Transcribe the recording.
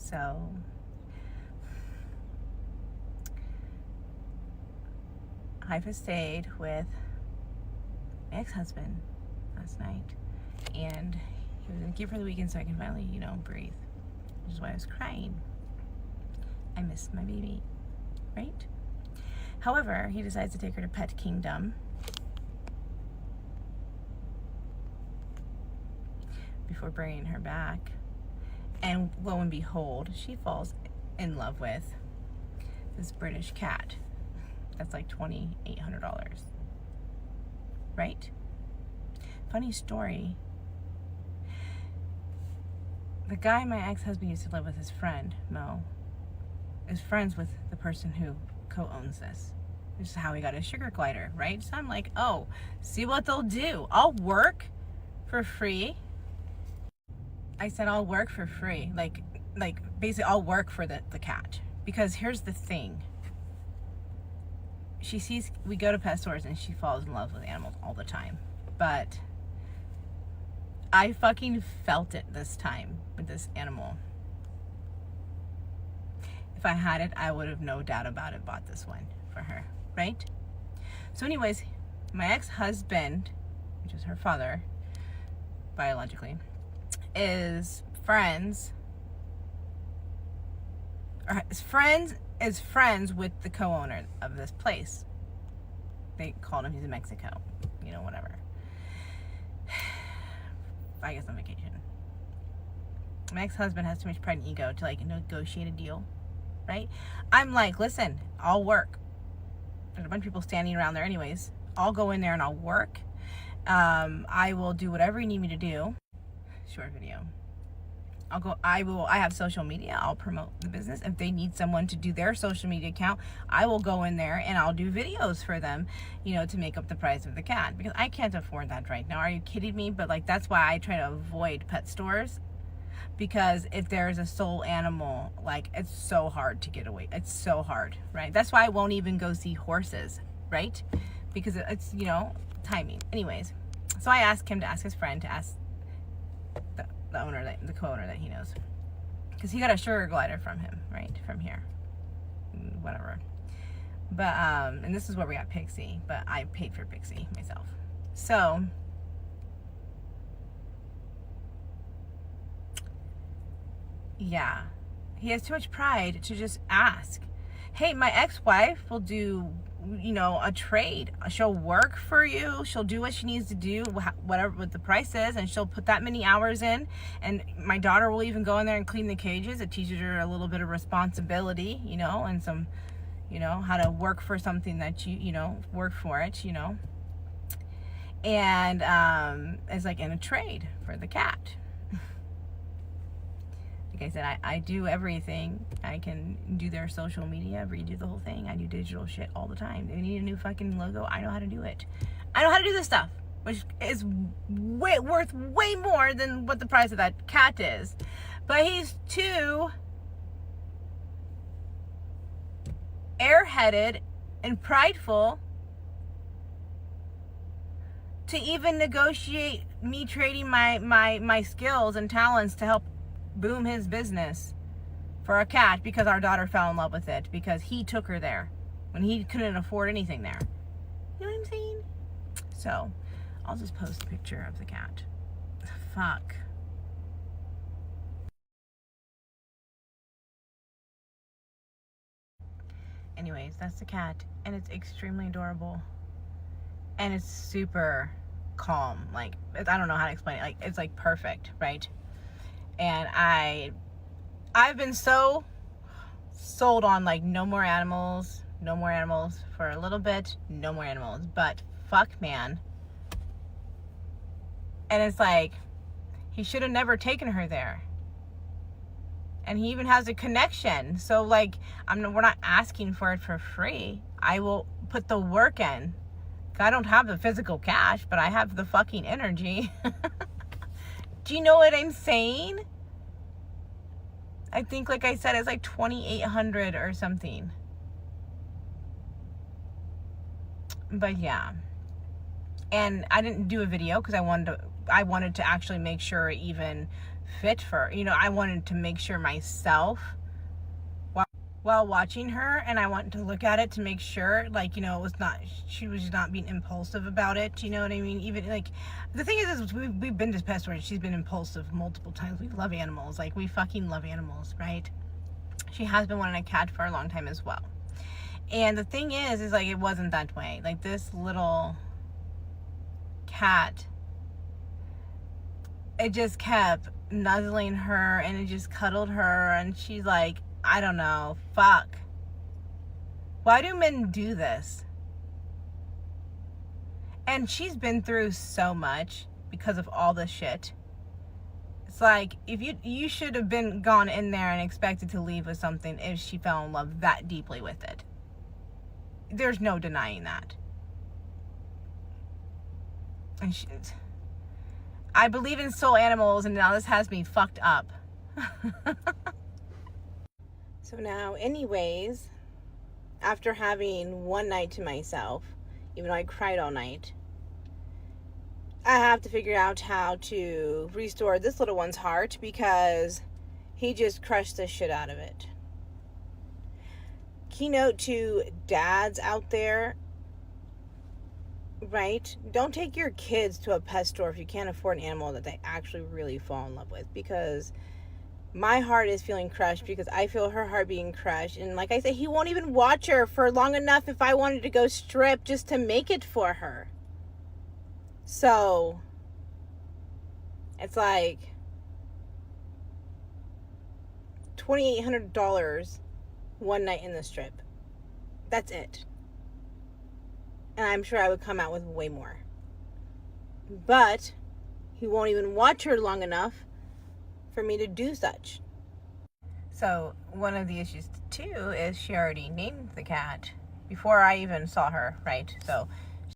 So I've stayed with my ex-husband last night, and he was gonna keep for the weekend so I can finally, breathe. Which is why I was crying. I miss my baby, right? However, he decides to take her to Pet Kingdom before bringing her back. And lo and behold, she falls in love with this British cat. That's like $2,800. Right? Funny story. The guy my ex-husband used to live with, his friend, Mo, is friends with the person who co-owns this. This is how he got his sugar glider, right? So I'm like, oh, see what they'll do. I'll work for free. I said I'll work for free. Like basically I'll work for the cat. Because here's the thing. She sees, we go to pet stores and she falls in love with animals all the time. But I fucking felt it this time with this animal. If I had it, I would have no doubt about it bought this one for her, right? So anyways, my ex-husband, which is her father, biologically, is friends with the co-owner of this place. They called him, he's in Mexico, whatever. I guess on vacation. My ex-husband has too much pride and ego to negotiate a deal, right? I'm like, listen, I'll work. There's a bunch of people standing around there anyways. I'll go in there and I'll work. I will do whatever you need me to do. Short video. I have social media. I'll promote the business. If they need someone to do their social media account, I will go in there and I'll do videos for them, to make up the price of the cat, because I can't afford that right now. Are you kidding me? But that's why I try to avoid pet stores, because if there's a soul animal, it's so hard to get away. It's so hard, right? That's why I won't even go see horses, right? Because it's, timing. Anyways, so I asked him to ask his friend to ask the co-owner that he knows, because he got a sugar glider from him, right, from here, whatever. But and this is where we got Pixie, but I paid for Pixie myself. So yeah, he has too much pride to just ask. Hey, my ex-wife will do, a trade. She'll work for you. She'll do what she needs to do, whatever the price is, and she'll put that many hours in. And my daughter will even go in there and clean the cages. It teaches her a little bit of responsibility, and some, how to work for something that work for it, And it's like in a trade for the cat. Like I said, I do everything. I can do their social media, redo the whole thing. I do digital shit all the time. They need a new fucking logo. I know how to do it. I know how to do this stuff, which is worth way more than what the price of that cat is. But he's too airheaded and prideful to even negotiate me trading my skills and talents to help boom his business for a cat, because our daughter fell in love with it because he took her there when he couldn't afford anything there. You know what I'm saying? So I'll just post a picture of the cat. Fuck. Anyways, that's the cat, and it's extremely adorable, and it's super calm. I don't know how to explain it. It's perfect, right? And I've been so sold on no more animals for a little bit, no more animals, but fuck, man. And it's he should have never taken her there. And he even has a connection. So we're not asking for it for free. I will put the work in. I don't have the physical cash, but I have the fucking energy. Do you know what I'm saying? I think, like I said, it's $2,800 or something. But yeah. And I didn't do a video because I wanted to actually make sure it even fit for, I wanted to make sure myself while watching her, and I wanted to look at it to make sure, like, she was not being impulsive about it, you know what I mean? Even, like, the thing is we've been to pets where she's been impulsive multiple times. We love animals. Like, we fucking love animals, right? She has been wanting a cat for a long time as well. And the thing is like, it wasn't that way. Like, this little cat, it just kept nuzzling her, and it just cuddled her, and she's like, I don't know, fuck. Why do men do this? And she's been through so much because of all this shit. It's like, if you should have been gone in there and expected to leave with something if she fell in love that deeply with it. There's no denying that. And I believe in soul animals, and now this has me fucked up. So now, anyways, after having one night to myself, even though I cried all night, I have to figure out how to restore this little one's heart, because he just crushed the shit out of it. Keynote to dads out there, right? Don't take your kids to a pet store if you can't afford an animal that they actually really fall in love with, because my heart is feeling crushed, because I feel her heart being crushed. And like I said, he won't even watch her for long enough if I wanted to go strip just to make it for her. So it's like $2,800 one night in the strip. That's it. And I'm sure I would come out with way more. But he won't even watch her long enough for me to do such. So one of the issues too is she already named the cat before I even saw her, right? So